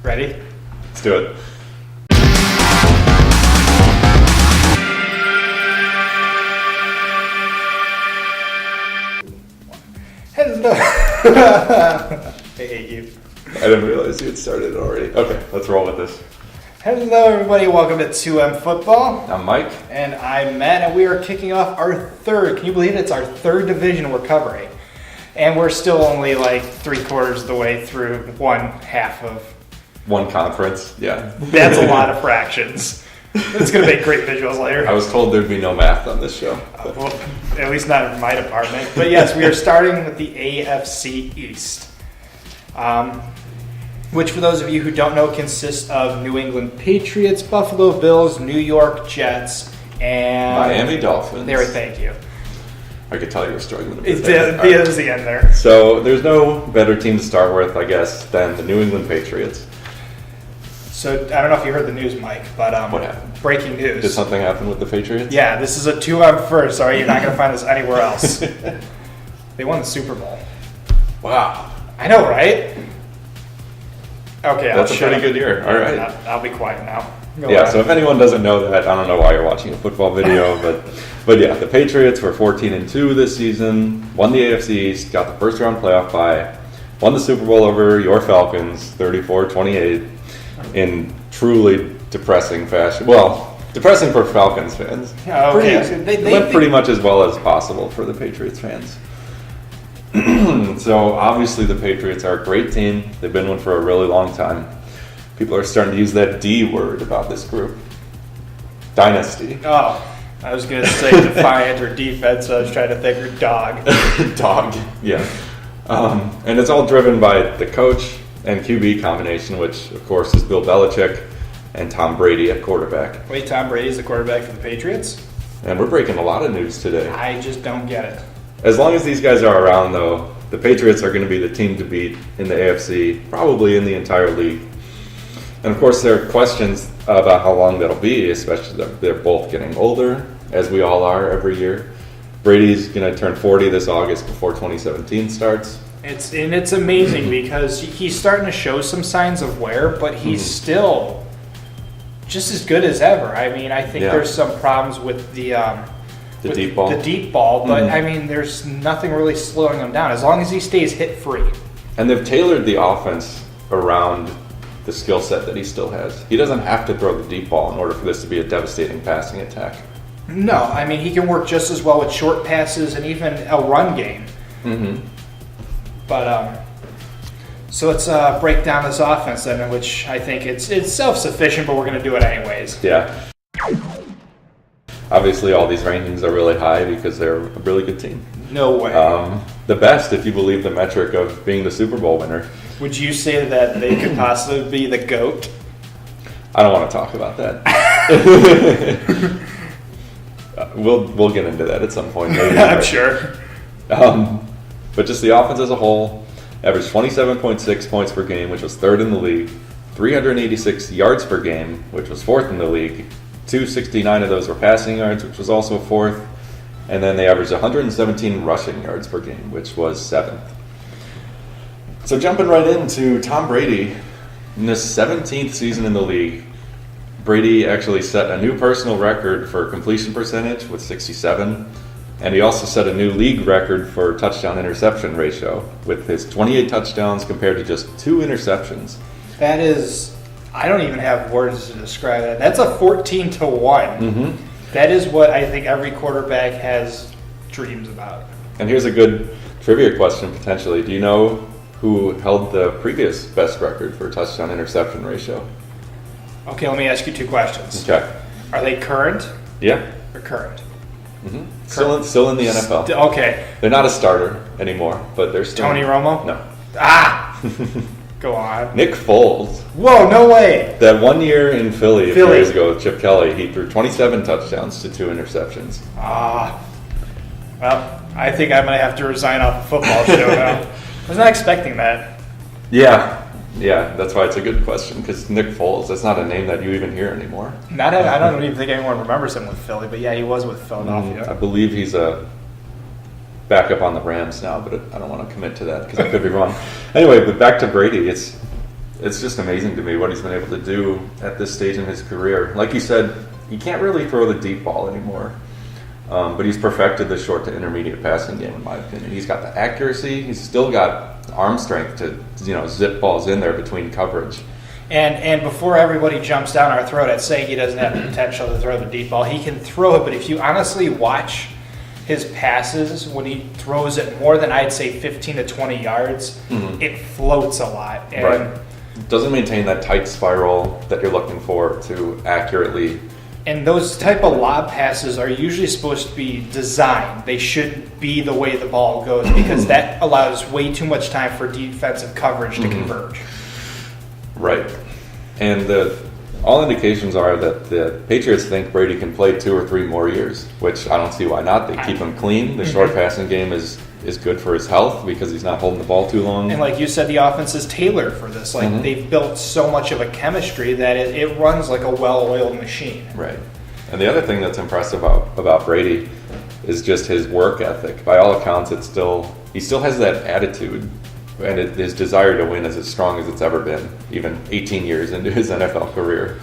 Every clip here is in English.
Ready? Let's do it. Hello. I hate you. I didn't realize you had started already. Okay, let's roll with this. Hello, everybody. Welcome to 2M Football. I'm Mike. And I'm Matt, and we are kicking off our third. Can you believe it's our third division we're covering? And we're still only like 3/4 of the way through one half of. One conference, yeah. That's a lot of fractions. It's going to make great visuals later. I was told there'd be no math on this show. Well, at least not in my department. But yes, we are starting with the AFC East. Which, for those of you who don't know, consists of New England Patriots, Buffalo Bills, New York Jets, and Miami Dolphins. There, thank you. I could tell you were struggling a bit. It was the end there. So there's no better team to start with, I guess, than the New England Patriots. So I don't know if you heard the news, Mike, but what happened? Breaking news. Did something happen with the Patriots? Yeah, this is a 2M first. Sorry, you're not going to find this anywhere else. They won the Super Bowl. Wow. I know, right? Okay, that's a pretty good year. All right. I'll be quiet now. Go Yeah, ahead. so if anyone doesn't know that, I don't know why you're watching a football video, but yeah, the Patriots were 14-2 this season, won the AFC East, got the first round playoff bye, won the Super Bowl over your Falcons, 34-28, in truly depressing fashion. Well, depressing for Falcons fans. Oh, okay. They went pretty much as well as possible for the Patriots fans. So obviously the Patriots are a great team. They've been one for a really long time. People are starting to use that D word about this group. Dynasty. Oh, I was going to say defiant or defense, so I was trying to think or dog. Dog, yeah. And it's all driven by the coach and QB combination, which of course is Bill Belichick and Tom Brady at quarterback. Wait, Tom Brady's the quarterback for the Patriots? And we're breaking a lot of news today. I just don't get it. As long as these guys are around, though, the Patriots are going to be the team to beat in the AFC, probably in the entire league. And of course, there are questions about how long that'll be, especially that they're both getting older, as we all are every year. Brady's going to turn 40 this August before 2017 starts. It's amazing because he's starting to show some signs of wear, but he's still just as good as ever. I mean, I think there's some problems with the deep ball. The deep ball, but I mean, there's nothing really slowing him down as long as he stays hit free. And they've tailored the offense around the skill set that he still has. He doesn't have to throw the deep ball in order for this to be a devastating passing attack. No, I mean, he can work just as well with short passes and even a run game. Mm-hmm. But so let's break down this offense then, in which I think it's self-sufficient, but we're going to do it anyways. Yeah. Obviously, all these rankings are really high because they're a really good team. No way. The best, if you believe the metric of being the Super Bowl winner. Would you say that they could possibly be the GOAT? I don't want to talk about that. We'll get into that at some point. Maybe. I'm sure. But just the offense as a whole, averaged 27.6 points per game, which was third in the league. 386 yards per game, which was fourth in the league. 269 of those were passing yards, which was also fourth. And then they averaged 117 rushing yards per game, which was seventh. So jumping right into Tom Brady, in his 17th season in the league, Brady actually set a new personal record for completion percentage with 67. And he also set a new league record for touchdown-interception ratio with his 28 touchdowns compared to just 2 interceptions. That is, I don't even have words to describe that. That's a 14-1. Mm-hmm. That is what I think every quarterback has dreams about. And here's a good trivia question, potentially. Do you know who held the previous best record for touchdown-interception ratio? Okay, let me ask you 2 questions. Okay. Are they current? Yeah. Or current? Mm-hmm. Still in the NFL. Okay. They're not a starter anymore, but they're still... Tony Romo? No. Ah! Go on. Nick Foles. Whoa, no way! That 1 year in Philly a few years ago with Chip Kelly, he threw 27 touchdowns to 2 interceptions. Well, I think I'm going to have to resign off the football show now. I was not expecting that. Yeah, that's why it's a good question, because Nick Foles, that's not a name that you even hear anymore. I don't even think anyone remembers him with Philly, but yeah, he was with Philadelphia. I believe he's a backup on the Rams now, but I don't want to commit to that because I could be wrong. Anyway, but back to Brady. It's just amazing to me what he's been able to do at this stage in his career. Like you said, he can't really throw the deep ball anymore. But he's perfected the short to intermediate passing game, in my opinion. He's got the accuracy. He's still got arm strength to zip balls in there between coverage. And before everybody jumps down our throat at saying he doesn't have the potential to throw the deep ball, he can throw it. But if you honestly watch his passes, when he throws it more than I'd say 15 to 20 yards, it floats a lot. And right. Doesn't maintain that tight spiral that you're looking for to accurately. And those type of lob passes are usually supposed to be designed. They shouldn't be the way the ball goes because that allows way too much time for defensive coverage to converge. Right. And all indications are that the Patriots think Brady can play 2 or 3 more years, which I don't see why not. They keep him clean. The short passing game is good for his health because he's not holding the ball too long. And like you said, the offense is tailored for this. Like they've built so much of a chemistry that it runs like a well-oiled machine. Right. And the other thing that's impressive about Brady is just his work ethic. By all accounts, he still has that attitude, and his desire to win is as strong as it's ever been, even 18 years into his NFL career.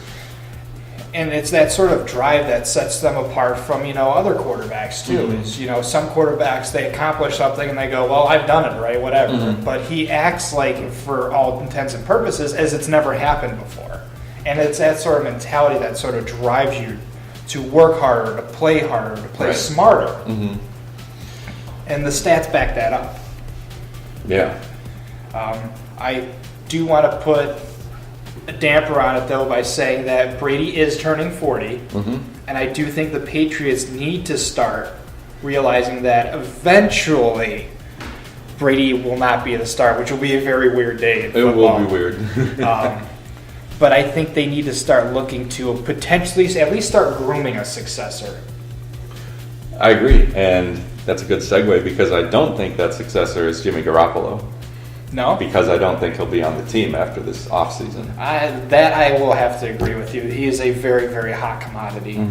And it's that sort of drive that sets them apart from, other quarterbacks too. Is, some quarterbacks, they accomplish something and they go, well, I've done it, right? Whatever. But he acts like, for all intents and purposes, as it's never happened before. And it's that sort of mentality that sort of drives you to work harder, to play smarter. And the stats back that up. Yeah. I do want to put a damper on it, though, by saying that Brady is turning 40, and I do think the Patriots need to start realizing that eventually Brady will not be the star, which will be a very weird day in football. It will be weird. But I think they need to start looking to potentially at least start grooming a successor. I agree, and that's a good segue because I don't think that successor is Jimmy Garoppolo. No? Because I don't think he'll be on the team after this offseason. That I will have to agree with you. He is a very, very hot commodity.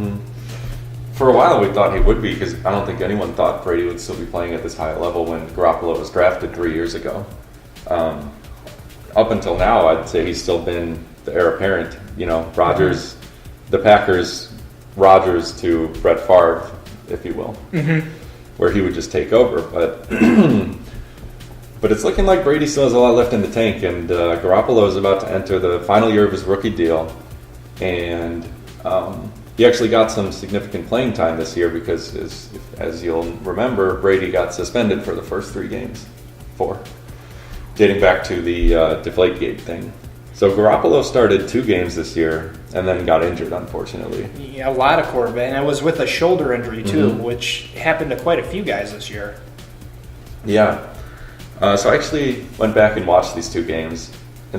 For a while we thought he would be because I don't think anyone thought Brady would still be playing at this high level when Garoppolo was drafted 3 years ago. Up until now, I'd say he's still been the heir apparent. Rodgers, the Packers, Rodgers to Brett Favre, if you will, where he would just take over. But it's looking like Brady still has a lot left in the tank, and Garoppolo is about to enter the final year of his rookie deal. And he actually got some significant playing time this year because, as you'll remember, Brady got suspended for the first 3 games, 4, dating back to the Deflategate thing. So Garoppolo started 2 games this year and then got injured, unfortunately. Yeah, a lot of quarterback, and it was with a shoulder injury too, which happened to quite a few guys this year. Yeah. So I actually went back and watched these 2 games. I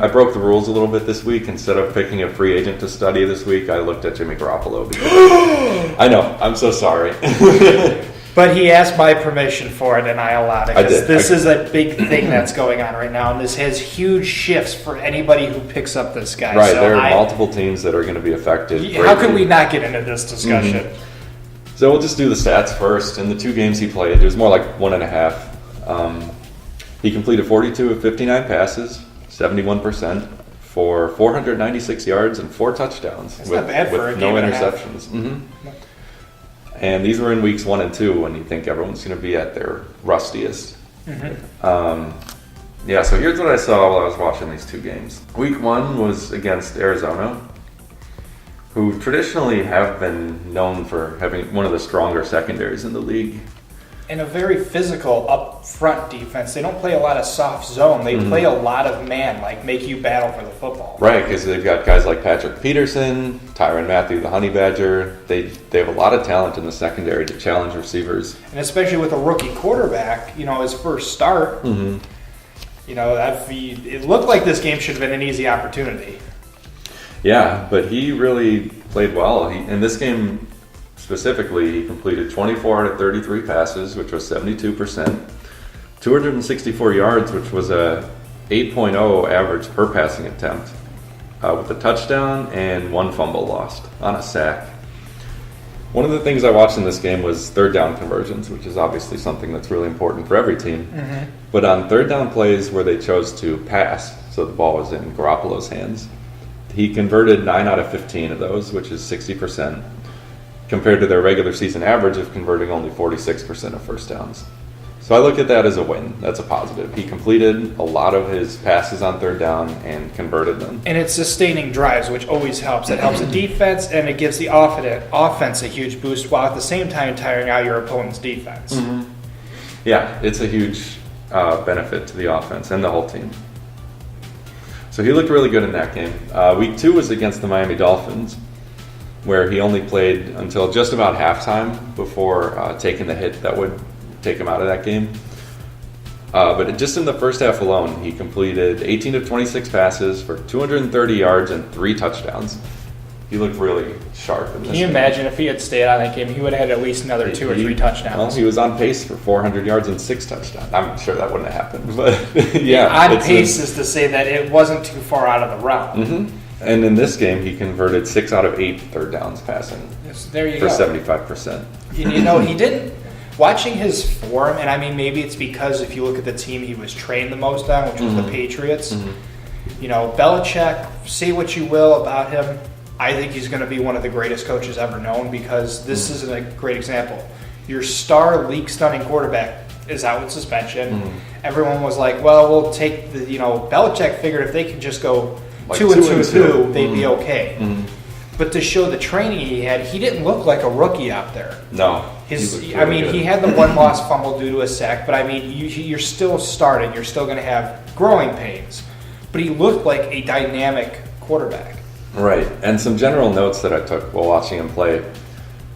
broke the rules a little bit this week. Instead of picking a free agent to study this week, I looked at Jimmy Garoppolo. I know, I'm so sorry. But he asked my permission for it, and I allowed it. This is a big thing that's going on right now, and this has huge shifts for anybody who picks up this guy. Right, so there are multiple teams that are going to be affected. How can we not get into this discussion? So we'll just do the stats first. In the 2 games he played, it was more like 1.5. He completed 42 of 59 passes, 71%, for 496 yards and 4 touchdowns. That's not bad for a with game no and interceptions. And these were in weeks 1 and 2 when you think everyone's going to be at their rustiest. So here's what I saw while I was watching these 2 games. Week 1 was against Arizona, who traditionally have been known for having one of the stronger secondaries in the league. And a very physical up-front defense. They don't play a lot of soft zone. They play a lot of man, like make you battle for the football. Right, because they've got guys like Patrick Peterson, Tyrann Mathieu, the Honey Badger. They have a lot of talent in the secondary to challenge receivers. And especially with a rookie quarterback, his first start, it looked like this game should have been an easy opportunity. Yeah, but he really played well. In this game specifically, he completed 24 out of 33 passes, which was 72%, 264 yards, which was a 8.0 average per passing attempt, with a touchdown and 1 fumble lost on a sack. One of the things I watched in this game was third down conversions, which is obviously something that's really important for every team. Mm-hmm. But on third down plays where they chose to pass, so the ball was in Garoppolo's hands, he converted 9 out of 15 of those, which is 60%, compared to their regular season average of converting only 46% of first downs. So I look at that as a win. That's a positive. He completed a lot of his passes on third down and converted them. And it's sustaining drives, which always helps. It helps the defense, and it gives the offense a huge boost, while at the same time tiring out your opponent's defense. Mm-hmm. Yeah, it's a huge benefit to the offense and the whole team. So he looked really good in that game. Week 2 was against the Miami Dolphins, where he only played until just about halftime before taking the hit that would take him out of that game. But just in the first half alone, he completed 18 of 26 passes for 230 yards and 3 touchdowns. He looked really sharp in this Can you game. imagine if he had stayed on that game, he would have had at least another 2 or 3 touchdowns. Well, he was on pace for 400 yards and 6 touchdowns. I'm sure that wouldn't have happened, but yeah. On pace is to say that it wasn't too far out of the realm. Mm-hmm. And in this game, he converted 6 out of 8 third downs passing. Yes, there you for go. 75%. You know, he didn't. Watching his form, and I mean, maybe it's because if you look at the team he was trained the most on, which was the Patriots, you know, Belichick, say what you will about him, I think he's going to be one of the greatest coaches ever known, because this is a great example. Your star league-stunning quarterback is out with suspension. Everyone was like, well, we'll take the, you know, Belichick figured if they could just go Like 2-2-2, they'd be okay. But to show the training he had, he didn't look like a rookie out there. No. He had the one lost fumble due to a sack, but I mean, you're still starting. You're still going to have growing pains. But he looked like a dynamic quarterback. Right. And some general notes that I took while watching him play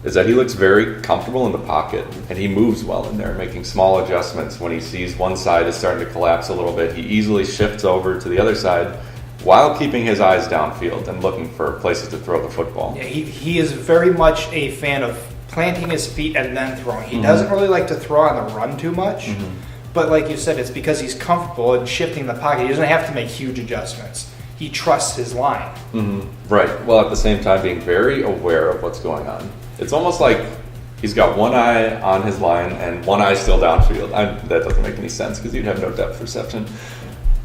is that he looks very comfortable in the pocket, and he moves well in there, making small adjustments. When he sees one side is starting to collapse a little bit, he easily shifts over to the other side while keeping his eyes downfield and looking for places to throw the football. Yeah, he is very much a fan of planting his feet and then throwing. He doesn't really like to throw on the run too much, but like you said, it's because he's comfortable in shifting the pocket. He doesn't have to make huge adjustments. He trusts his line. Right. Well, at the same time, being very aware of what's going on. It's almost like he's got one eye on his line and one eye still downfield. That doesn't make any sense because you'd have no depth perception.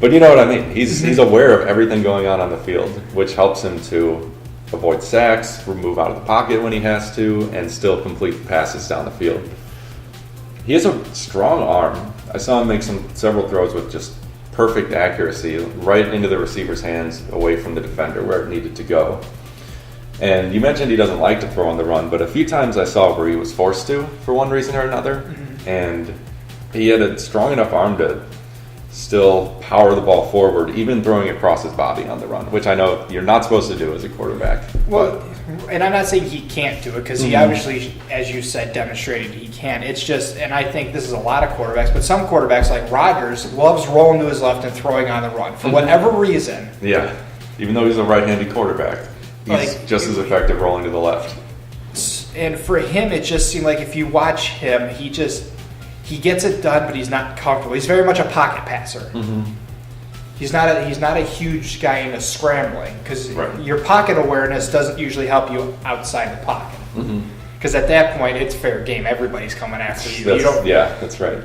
But you know what I mean. He's aware of everything going on the field, which helps him to avoid sacks, move out of the pocket when he has to, and still complete passes down the field. He has a strong arm. I saw him make several throws with just perfect accuracy, right into the receiver's hands, away from the defender where it needed to go. And you mentioned he doesn't like to throw on the run, but a few times I saw where he was forced to for one reason or another, and he had a strong enough arm to still power the ball forward, even throwing across his body on the run, which I know you're not supposed to do as a quarterback. Well, and I'm not saying he can't do it, because he obviously, as you said, demonstrated he can. It's just, and I think this is a lot of quarterbacks, but some quarterbacks like Rodgers loves rolling to his left and throwing on the run for whatever reason. Yeah, even though he's a right-handed quarterback, he's just as effective rolling to the left. And for him, it just seemed like if you watch him, he gets it done, but he's not comfortable. He's very much a pocket passer. He's not a huge guy into scrambling, because your pocket awareness doesn't usually help you outside the pocket. Because at that point, it's fair game. Everybody's coming after you. That's right.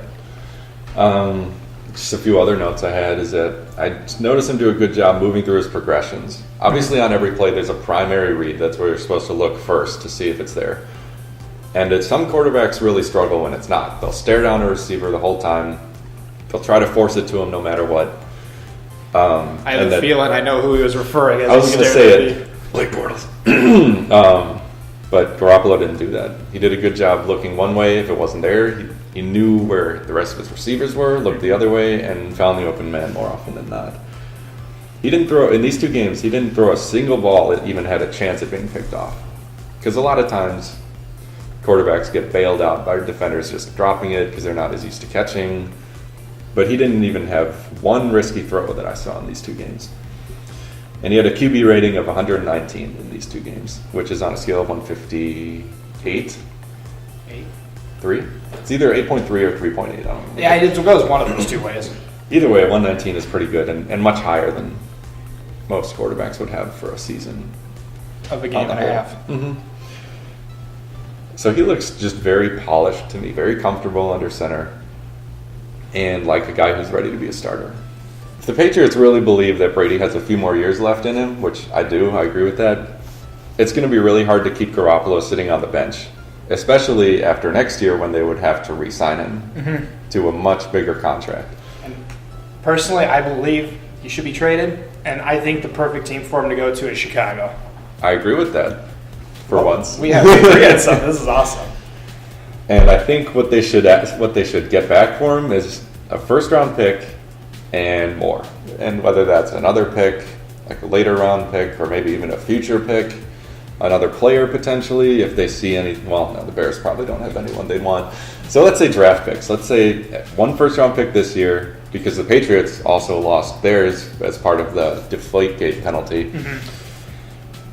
Just a few other notes I had is that I noticed him do a good job moving through his progressions. Obviously, on every play, there's a primary read. That's where you're supposed to look first to see if it's there. And some quarterbacks really struggle when it's not. They'll stare down a receiver the whole time. They'll try to force it to him no matter what. I have a feeling I know who he was referring as. I was going to say it. Blake Bortles. But Garoppolo didn't do that. He did a good job looking one way. If it wasn't there, he knew where the rest of his receivers were, looked the other way, and found the open man more often than not. He didn't throw, in these 2 games, he didn't throw a single ball that even had a chance at being picked off. Because a lot of times, quarterbacks get bailed out by defenders just dropping it because they're not as used to catching. But he didn't even have one risky throw that I saw in these 2 games. And he had a QB rating of 119 in these 2 games, which is on a scale of 158. 3? It's either 8.3 or 3.8. I don't know. Yeah, it goes one of those 2 ways. Either way, 119 is pretty good and much higher than most quarterbacks would have for a season. Of a game and a half. So he looks just very polished to me, very comfortable under center, and like a guy who's ready to be a starter. If the Patriots really believe that Brady has a few more years left in him, which I do, I agree with that, it's going to be really hard to keep Garoppolo sitting on the bench, especially after next year when they would have to re-sign him to a much bigger contract. And personally, I believe he should be traded, and I think the perfect team for him to go to is Chicago. I agree with that, for once. We agree on something. This is awesome. And I think what they should get back for him is a first-round pick and more. And whether that's another pick, like a later round pick, or maybe even a future pick, another player potentially, if they see any. Well, no, the Bears probably don't have anyone they'd want. So let's say draft picks. Let's say one first-round pick this year, because the Patriots also lost theirs as part of the Deflategate penalty.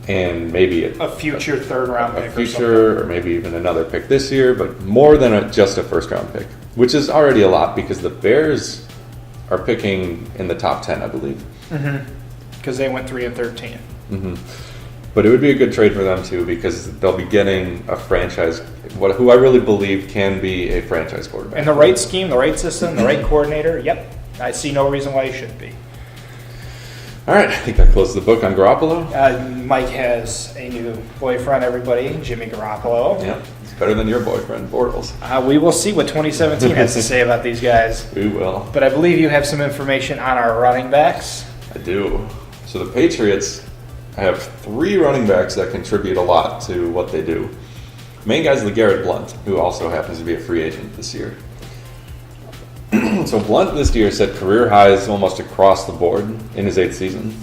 And maybe a future third-round pick, a future, or maybe even another pick this year, but more than just a first-round pick, which is already a lot because the Bears are picking in the top 10, I believe. Because they went 3 and 13. But it would be a good trade for them too, because they'll be getting a franchise, who I really believe can be a franchise quarterback. And the right scheme, the right system, the right coordinator. Yep, I see no reason why he shouldn't be. All right, I think that closes the book on Garoppolo. Mike has a new boyfriend, everybody, Jimmy Garoppolo. Yeah, it's better than your boyfriend, Bortles. We will see what 2017 has to say about these guys. We will. But I believe you have some information on our running backs. I do. So the Patriots have 3 running backs that contribute a lot to what they do. The main guy is LeGarrette Blount, who also happens to be a free agent this year. So Blount this year set career highs almost across the board in his 8th season.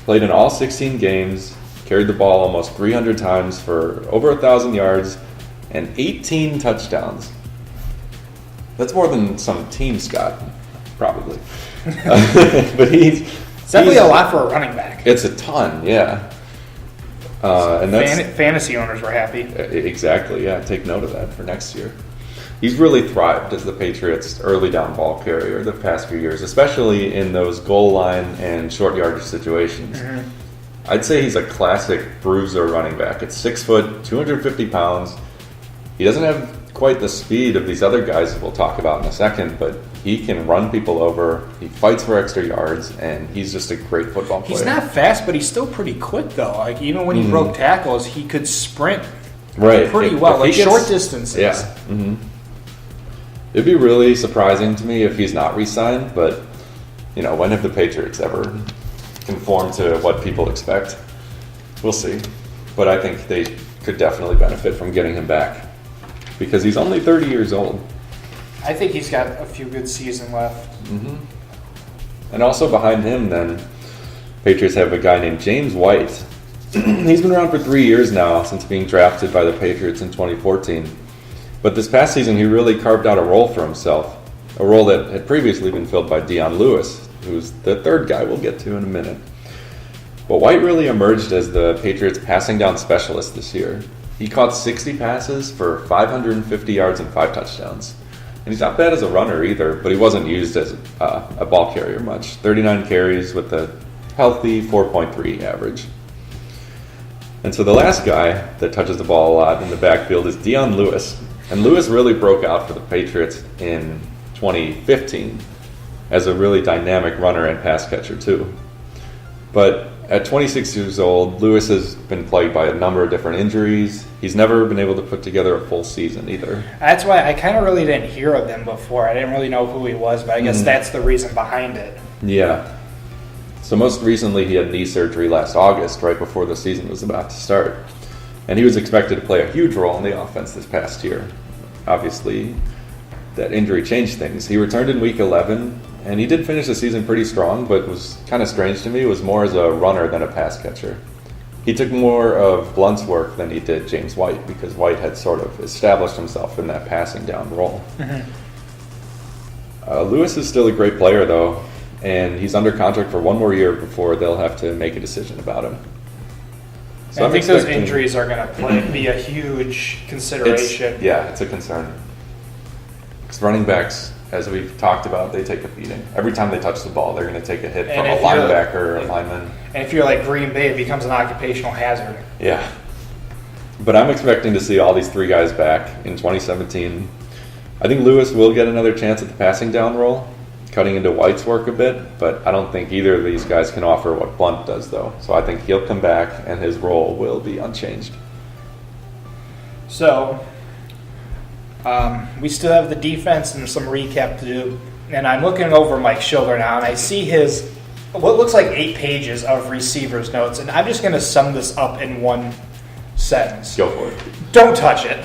Played in all 16 games, carried the ball almost 300 times for over 1,000 yards and 18 touchdowns. That's more than some teams got, probably. But he's definitely a lot for a running back. It's a ton, yeah. And that's fantasy owners were happy. Exactly, yeah. Take note of that for next year. He's really thrived as the Patriots' early down ball carrier the past few years, especially in those goal line and short yardage situations. I'd say he's a classic bruiser running back. At 6 foot, 250 pounds. He doesn't have quite the speed of these other guys that we'll talk about in a second, but he can run people over. He fights for extra yards, and he's just a great football player. He's not fast, but he's still pretty quick, though. Like even when he broke tackles, he could sprint pretty well, like short distances. Yeah. It'd be really surprising to me if he's not re-signed, but when have the Patriots ever conformed to what people expect? We'll see. But I think they could definitely benefit from getting him back because he's only 30 years old. I think he's got a few good seasons left. And also behind him, then, Patriots have a guy named James White. He's been around for 3 years now, since being drafted by the Patriots in 2014. But this past season, he really carved out a role for himself, a role that had previously been filled by Dion Lewis, who's the third guy we'll get to in a minute. But White really emerged as the Patriots' passing down specialist this year. He caught 60 passes for 550 yards and 5 touchdowns. And he's not bad as a runner either, but he wasn't used as a ball carrier much. 39 carries with a healthy 4.3 average. And so the last guy that touches the ball a lot in the backfield is Dion Lewis. And Lewis really broke out for the Patriots in 2015 as a really dynamic runner and pass catcher too. But at 26 years old, Lewis has been plagued by a number of different injuries. He's never been able to put together a full season either. That's why I kind of really didn't hear of him before. I didn't really know who he was, but I guess that's the reason behind it. Yeah. So most recently he had knee surgery last August, right before the season was about to start. And he was expected to play a huge role in the offense this past year. Obviously, that injury changed things. He returned in Week 11, and he did finish the season pretty strong, but was kind of strange to me. It was more as a runner than a pass catcher. He took more of Blount's work than he did James White, because White had sort of established himself in that passing down role. Lewis is still a great player, though, and he's under contract for 1 more year before they'll have to make a decision about him. So I think those injuries are going to be a huge consideration. It's a concern. Because running backs, as we've talked about, they take a beating. Every time they touch the ball, they're going to take a hit from a linebacker or a lineman. And if you're like Green Bay, it becomes an occupational hazard. Yeah. But I'm expecting to see all these three guys back in 2017. I think Lewis will get another chance at the passing down role, cutting into White's work a bit, but I don't think either of these guys can offer what Blount does, though. So I think he'll come back, and his role will be unchanged. So, we still have the defense and some recap to do. And I'm looking over Mike's shoulder now, and I see his, what looks like 8 pages of receivers' notes. And I'm just going to sum this up in one sentence. Go for it. Don't touch it.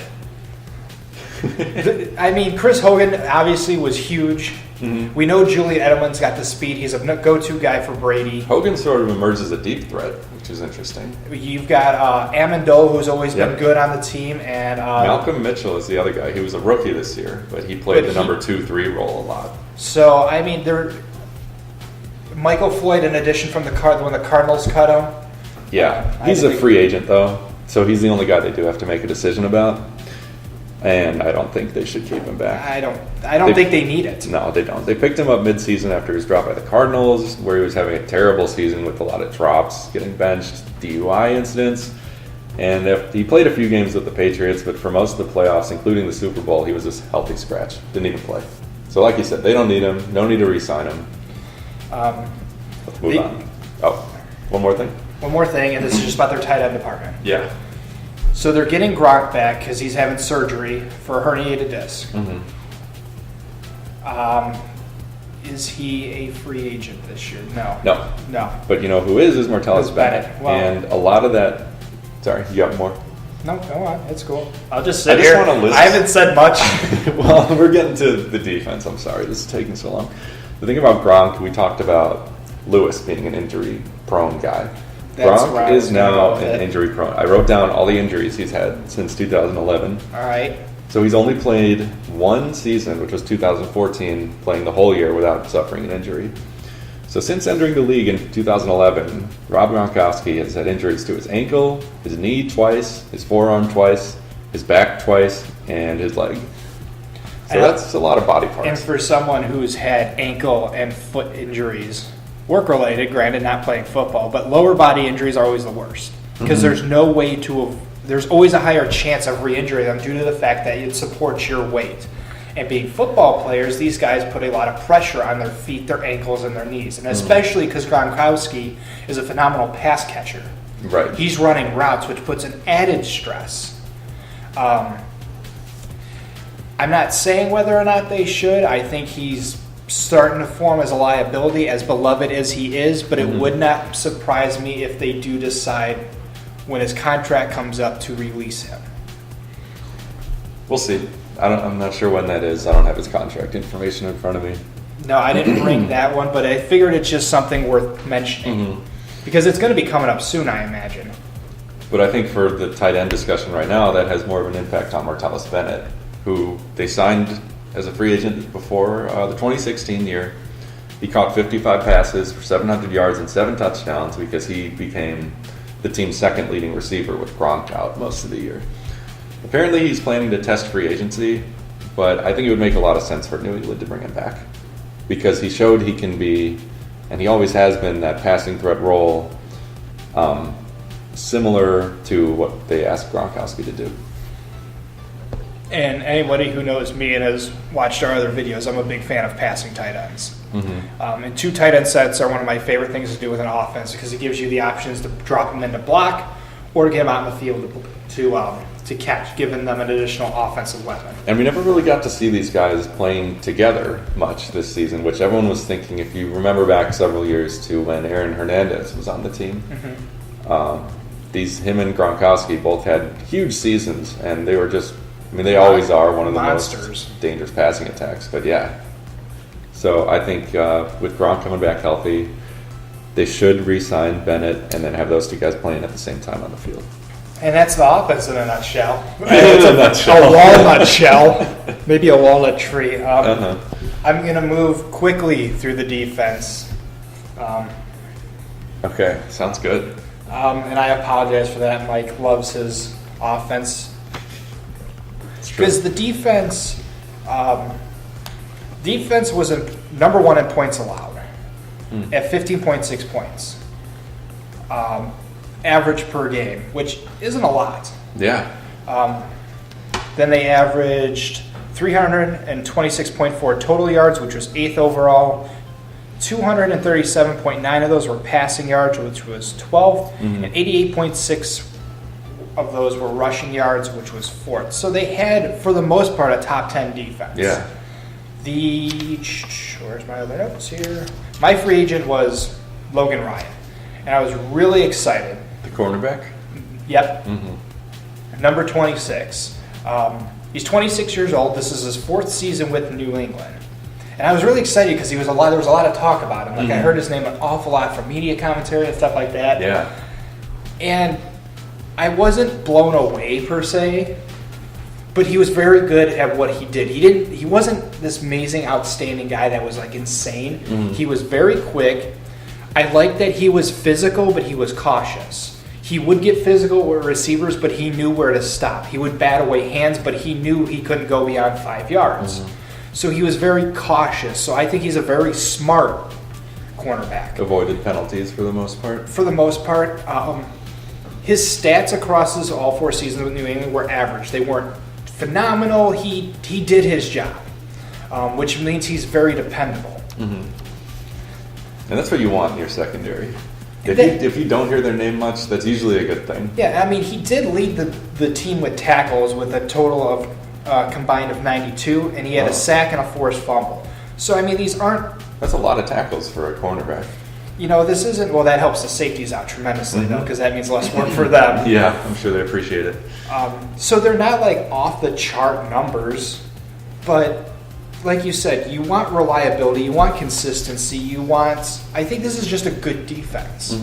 I mean, Chris Hogan obviously was huge. Mm-hmm. We know Julian Edelman's got the speed. He's a go-to guy for Brady. Hogan sort of emerges as a deep threat, which is interesting. You've got Amendola, who's always been good on the team. And Malcolm Mitchell is the other guy. He was a rookie this year, but he played the number 2-3 role a lot. So, I mean, Michael Floyd, in addition from when the Cardinals cut him. Yeah, he's a free agent, though. So he's the only guy they do have to make a decision about. And I don't think they should keep him back. I don't think they need it. No, they don't. They picked him up mid-season after he was dropped by the Cardinals, where he was having a terrible season with a lot of drops, getting benched, DUI incidents. And he played a few games with the Patriots, but for most of the playoffs, including the Super Bowl, he was just healthy scratch. Didn't even play. So like you said, they don't need him. No need to re-sign him. Let's move on. Oh, one more thing? One more thing, and this is just about their tight end department. Yeah. So they're getting Gronk back because he's having surgery for a herniated disc. Mm-hmm. Is he a free agent this year? No. No. But you know who is Martellus Bennett. Well, and a lot of that... Sorry, you got more? No, go on. It's cool. I'll just sit here. Want to list. I haven't said much. Well, we're getting to the defense. I'm sorry. This is taking so long. The thing about Gronk, we talked about Lewis being an injury-prone guy. Gronk is now an injury-prone. I wrote down all the injuries he's had since 2011. All right. So he's only played one season, which was 2014, playing the whole year without suffering an injury. So since entering the league in 2011, Rob Gronkowski has had injuries to his ankle, his knee twice, his forearm twice, his back twice, and his leg. So that's a lot of body parts. And for someone who's had ankle and foot injuries, work-related, granted not playing football, but lower body injuries are always the worst. Because there's no way there's always a higher chance of re-injuring them due to the fact that it supports your weight. And being football players, these guys put a lot of pressure on their feet, their ankles, and their knees. And especially because Gronkowski is a phenomenal pass catcher. Right. He's running routes, which puts an added stress. I'm not saying whether or not they should. I think he's starting to form as a liability, as beloved as he is, but it would not surprise me if they do decide when his contract comes up to release him. We'll see. I'm not sure when that is. I don't have his contract information in front of me. No, I didn't bring that one, but I figured it's just something worth mentioning. Because it's going to be coming up soon, I imagine. But I think for the tight end discussion right now, that has more of an impact on Martellus Bennett, who they signed as a free agent before the 2016 year. He caught 55 passes for 700 yards and 7 touchdowns because he became the team's second leading receiver with Gronk out most of the year. Apparently he's planning to test free agency, but I think it would make a lot of sense for New England to bring him back because he showed he can be, and he always has been, that passing threat role similar to what they asked Gronkowski to do. And anybody who knows me and has watched our other videos, I'm a big fan of passing tight ends. And 2 tight end sets are one of my favorite things to do with an offense because it gives you the options to drop them into block or to get them out in the field to catch, giving them an additional offensive weapon. And we never really got to see these guys playing together much this season, which everyone was thinking, if you remember back several years to when Aaron Hernandez was on the team. Him and Gronkowski both had huge seasons, and they were just, they always are one of the most dangerous passing attacks. But yeah. So I think with Gronk coming back healthy, they should re-sign Bennett and then have those 2 guys playing at the same time on the field. And that's the offense in a nutshell. In a nutshell. A walnut shell. Maybe a walnut tree. I'm going to move quickly through the defense. Okay, sounds good. And I apologize for that. Mike loves his offense. Because the defense was number 1 in points allowed at 15.6 points. average per game, which isn't a lot. Yeah. Then they averaged 326.4 total yards, which was 8th overall. 237.9 of those were passing yards, which was 12th, and 88.6 of those were rushing yards, which was 4th. So they had, for the most part, a top 10 defense. Yeah. Where's my other notes here? My free agent was Logan Ryan, and I was really excited. The cornerback? Yep. Number 26. He's 26 years old. This is his 4th season with New England. And I was really excited because there was a lot of talk about him. Like I heard his name an awful lot from media commentary and stuff like that. Yeah. And I wasn't blown away per se, but he was very good at what he did. He wasn't this amazing, outstanding guy that was like insane. He was very quick. I liked that he was physical, but he was cautious. He would get physical with receivers, but he knew where to stop. He would bat away hands, but he knew he couldn't go beyond 5 yards. So he was very cautious. So I think he's a very smart cornerback. Avoided penalties for the most part. For the most part. His stats across all 4 seasons with New England were average. They weren't phenomenal. He did his job, which means he's very dependable. And that's what you want in your secondary. If you don't hear their name much, that's usually a good thing. Yeah, I mean, he did lead the team with tackles with a total of combined of 92, and he had a sack and a forced fumble. So, I mean, these aren't... That's a lot of tackles for a cornerback. You know, this isn't... Well, that helps the safeties out tremendously, though, because that means less work for them. Yeah, I'm sure they appreciate it. So they're not, like, off-the-chart numbers, but... Like you said, you want reliability, you want consistency, you want... I think this is just a good defense.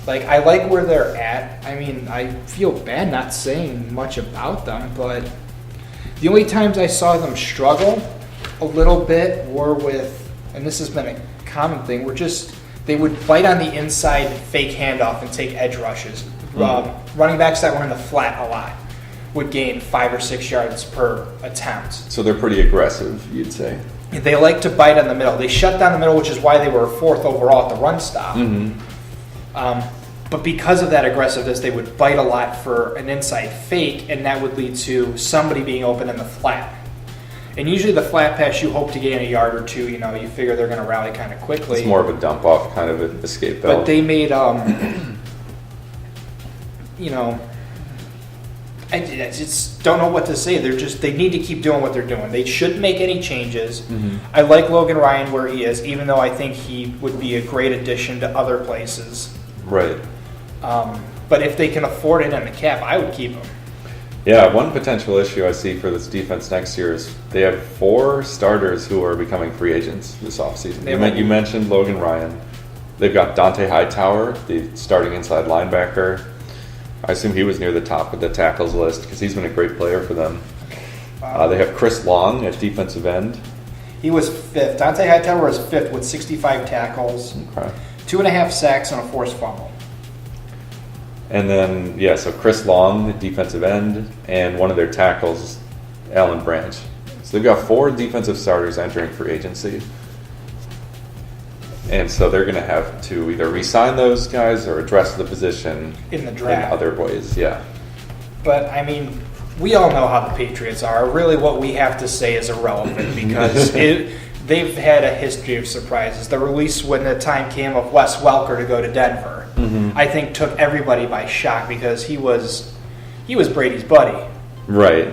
Like, I like where they're at. I mean, I feel bad not saying much about them, but the only times I saw them struggle a little bit were with, and this has been a common thing, were just, they would bite on the inside, fake handoff, and take edge rushes. Running backs that were in the flat a lot would gain 5 or 6 yards per attempt. So they're pretty aggressive, you'd say. They like to bite on the middle. They shut down the middle, which is why they were 4th overall at the run stop. But because of that aggressiveness, they would bite a lot for an inside fake, and that would lead to somebody being open in the flat. And usually the flat pass, you hope to gain a yard or two. You know, you figure they're going to rally kind of quickly. It's more of a dump off kind of an escape valve. But they made, you know... I just don't know what to say. They need to keep doing what they're doing. They shouldn't make any changes. I like Logan Ryan where he is, even though I think he would be a great addition to other places. Right. But if they can afford it in the cap, I would keep him. Yeah, one potential issue I see for this defense next year is they have 4 starters who are becoming free agents this offseason. You mentioned Logan Ryan. They've got Dante Hightower, the starting inside linebacker. I assume he was near the top of the tackles list because he's been a great player for them. They have Chris Long at defensive end. He was 5th. Dante Hightower was 5th with 65 tackles, 2.5 sacks, and a forced fumble. And then, so Chris Long at defensive end, and one of their tackles, Alan Branch. So they've got 4 defensive starters entering free agency. And so they're going to have to either re-sign those guys or address the position in the draft in other ways, But, I mean, we all know how the Patriots are. Really what we have to say is irrelevant because they've had a history of surprises. The release when the time came of Wes Welker to go to Denver, I think took everybody by shock because he was Brady's buddy. Right.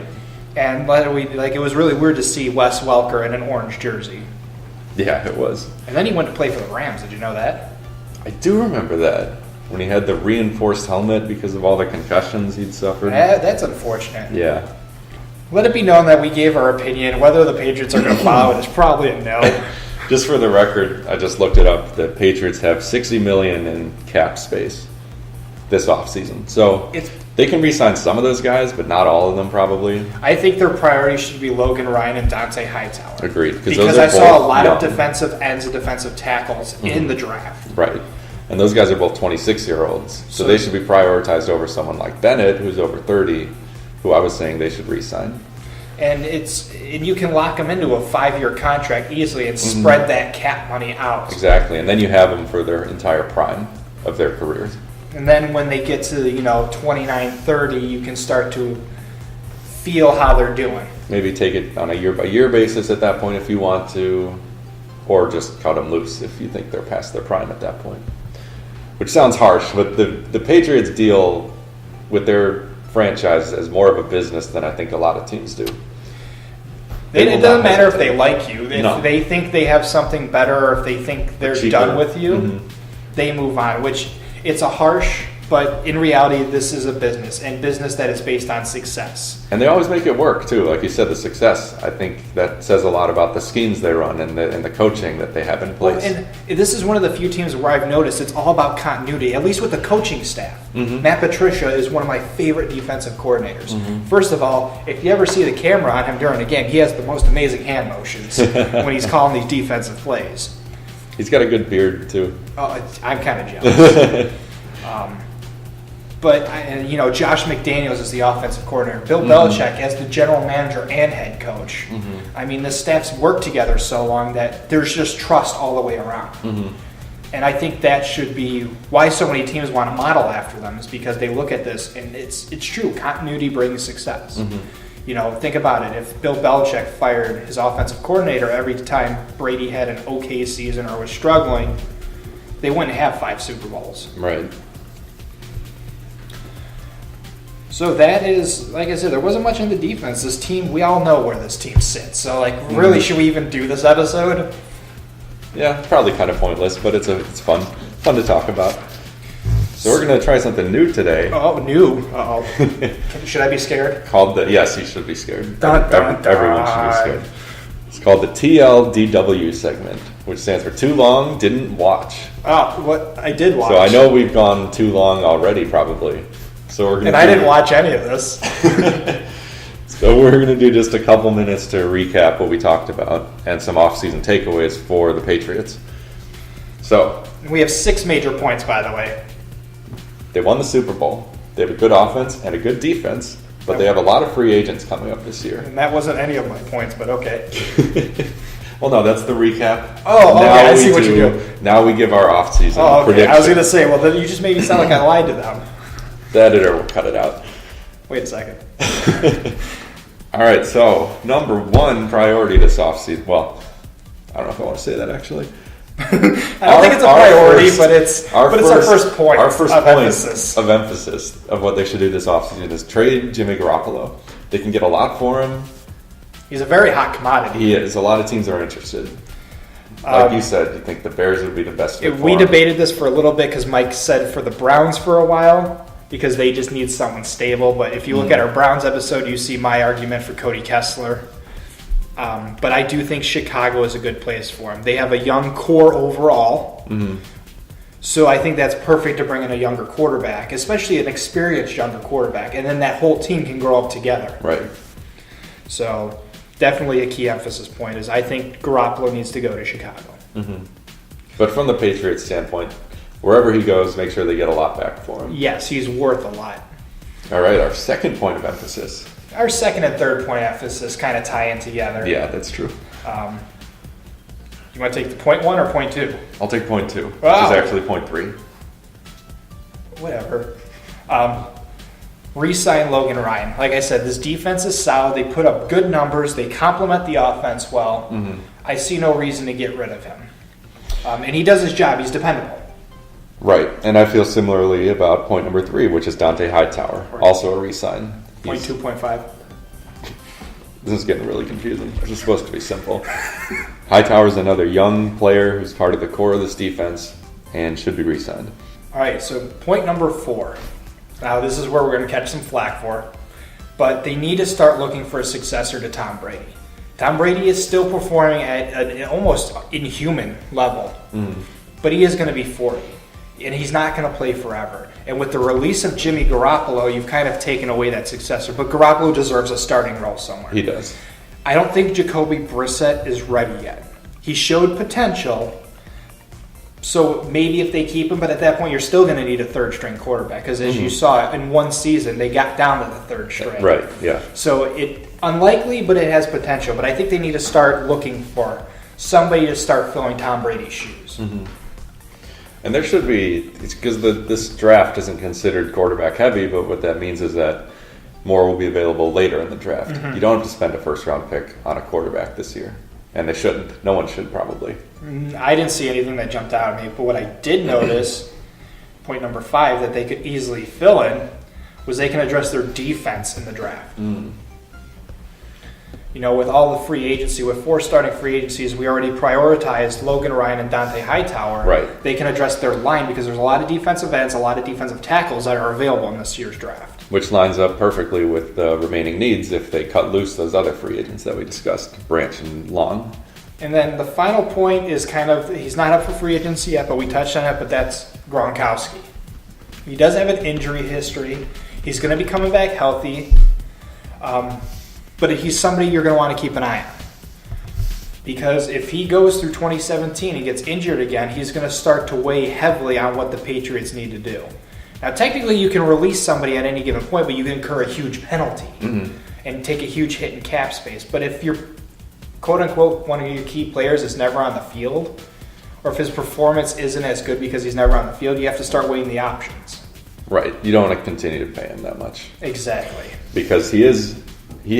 And it was really weird to see Wes Welker in an orange jersey. Yeah, it was. And then he went to play for the Rams. Did you know that? I do remember that. When he had the reinforced helmet because of all the concussions he'd suffered. That's unfortunate. Yeah. Let it be known that we gave our opinion. Whether the Patriots are going to follow it is probably a no. Just for the record, I just looked it up. The Patriots have $60 million in cap space this offseason. So they can re-sign some of those guys, but not all of them probably. I think their priority should be Logan Ryan and Dante Hightower. Agreed. Because I saw a lot of defensive ends and defensive tackles in the draft. Right. And those guys are both 26-year-olds. So they should be prioritized over someone like Bennett, who's over 30, who I was saying they should re-sign. And you can lock them into a 5-year contract easily and spread that cap money out. Exactly. And then you have them for their entire prime of their careers. And then when they get to 29, 30, you can start to feel how they're doing. Maybe take it on a year-by-year basis at that point if you want to, or just cut them loose if you think they're past their prime at that point. Which sounds harsh, but the Patriots deal with their franchise as more of a business than I think a lot of teams do. It doesn't matter if they like you. If they think they have something better, or if they think they're done with you, they move on, which it's a harsh, but in reality, this is a business, and business that is based on success. And they always make it work, too. Like you said, the success, I think that says a lot about the schemes they run and the coaching that they have in place. Well, and this is one of the few teams where I've noticed it's all about continuity, at least with the coaching staff. Matt Patricia is one of my favorite defensive coordinators. First of all, if you ever see the camera on him during a game, he has the most amazing hand motions when he's calling these defensive plays. He's got a good beard, too. Oh, I'm kind of jealous. But Josh McDaniels is the offensive coordinator. Bill Belichick as the general manager and head coach. I mean, the staffs work together so long that there's just trust all the way around. And I think that should be why so many teams want to model after them, is because they look at this and it's true. Continuity brings success. Think about it. If Bill Belichick fired his offensive coordinator every time Brady had an okay season or was struggling, they wouldn't have 5 Super Bowls. Right. So that is, like I said, there wasn't much in the defense. This team, we all know where this team sits. So, really, should we even do this episode? Yeah, probably kind of pointless, but it's fun to talk about. So we're going to try something new today. Oh, new? Uh-oh. Should I be scared? Yes, you should be scared. Dun, dun, dun. Everyone should be scared. It's called the TLDW segment, which stands for Too Long Didn't Watch. Oh, what? I did watch. So I know we've gone too long already, probably. So we're gonna I didn't watch any of this. So we're going to do just a couple minutes to recap what we talked about and some off-season takeaways for the Patriots. So we have 6 major points, by the way. They won the Super Bowl. They have a good offense and a good defense, but they have a lot of free agents coming up this year. And that wasn't any of my points, but okay. Well, no, that's the recap. Oh, okay, I see what you do. Now we give our off-season prediction. I was going to say, well, then you just made me sound like I lied to them. The editor will cut it out. Wait a second. All right, so number 1 priority this offseason. Well, I don't know if I want to say that, actually. I don't think it's a priority, but it's our first point. Our first of point emphasis. of emphasis of what they should do this offseason is trade Jimmy Garoppolo. They can get a lot for him. He's a very hot commodity. He is. A lot of teams are interested. Like you said, you think the Bears would be the best fit for We him. debated this for a little bit because Mike said for the Browns for a while because they just need someone stable. But if you look at our Browns episode, you see my argument for Cody Kessler. But I do think Chicago is a good place for him. They have a young core overall. So I think that's perfect to bring in a younger quarterback, especially an experienced younger quarterback. And then that whole team can grow up together. Right. So definitely a key emphasis point is I think Garoppolo needs to go to Chicago. But from the Patriots standpoint, wherever he goes, make sure they get a lot back for him. Yes, he's worth a lot. All right, our second point of emphasis. Our second and third point of emphasis kind of tie in together. Yeah, that's true. You want to take the point 1 or point 2? I'll take point 2, which is Wow. actually point 3. Whatever. Re-sign Logan Ryan. Like I said, this defense is solid. They put up good numbers. They complement the offense well. I see no reason to get rid of him. And he does his job. He's dependable. Right, and I feel similarly about point number 3, which is Dante Hightower, also a re-sign. Point 2, point 5. This is getting really confusing. This is supposed to be simple. Hightower is another young player who's part of the core of this defense and should be re-signed. All right, so point number 4. Now, this is where we're going to catch some flack for. But they need to start looking for a successor to Tom Brady. Tom Brady is still performing at an almost inhuman level. But he is going to be 40. And he's not going to play forever. And with the release of Jimmy Garoppolo, you've kind of taken away that successor. But Garoppolo deserves a starting role somewhere. He does. I don't think Jacoby Brissett is ready yet. He showed potential. So maybe if they keep him, but at that point you're still going to need a third-string quarterback. Because as you saw in one season, they got down to the third string. Right, yeah. So it unlikely, but it has potential. But I think they need to start looking for somebody to start filling Tom Brady's shoes. And there should be, because this draft isn't considered quarterback heavy, but what that means is that more will be available later in the draft. Mm-hmm. You don't have to spend a first round pick on a quarterback this year. And they shouldn't. No one should probably. I didn't see anything that jumped out at me, but what I did notice, point number 5, that they could easily fill in, was they can address their defense in the draft. You know, with all the free agency, with 4 starting free agencies, we already prioritized Logan Ryan and Dante Hightower. Right. They can address their line because there's a lot of defensive ends, a lot of defensive tackles that are available in this year's draft. Which lines up perfectly with the remaining needs if they cut loose those other free agents that we discussed, Branch and Long. And then the final point is kind of, he's not up for free agency yet, but we touched on it, but that's Gronkowski. He does have an injury history. He's going to be coming back healthy. But he's somebody you're going to want to keep an eye on. Because if he goes through 2017 and gets injured again, he's going to start to weigh heavily on what the Patriots need to do. Now, technically, you can release somebody at any given point, but you can incur a huge penalty and take a huge hit in cap space. But if you're, quote-unquote, one of your key players is never on the field, or if his performance isn't as good because he's never on the field, you have to start weighing the options. Right. You don't want to continue to pay him that much. Exactly. Because he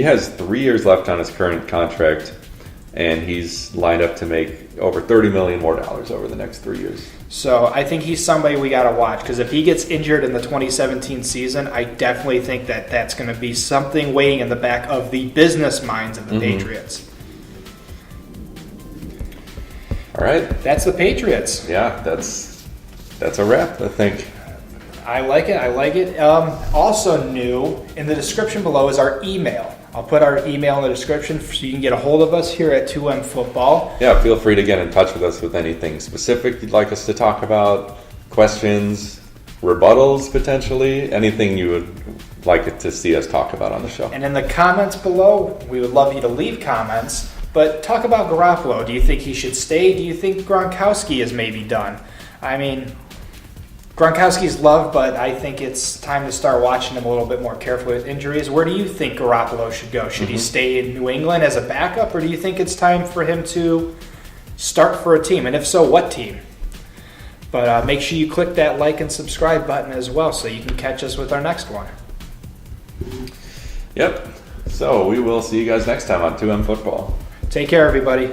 has 3 years left on his current contract, and he's lined up to make over $30 million more over the next 3 years. So I think he's somebody we got to watch, because if he gets injured in the 2017 season, I definitely think that that's going to be something weighing in the back of the business minds of the Patriots. All right. That's the Patriots. Yeah, that's a wrap, I think. I like it. Also new in the description below is our email. I'll put our email in the description so you can get a hold of us here at 2M Football. Yeah, feel free to get in touch with us with anything specific you'd like us to talk about, questions, rebuttals potentially, anything you would like to see us talk about on the show. And in the comments below, we would love you to leave comments, but talk about Garoppolo. Do you think he should stay? Do you think Gronkowski is maybe done? I mean, Gronkowski's loved, but I think it's time to start watching him a little bit more carefully with injuries. Where do you think Garoppolo should go? Should he stay in New England as a backup, or do you think it's time for him to start for a team? And if so, what team? But make sure you click that like and subscribe button as well so you can catch us with our next one. Yep. So we will see you guys next time on 2M Football. Take care, everybody.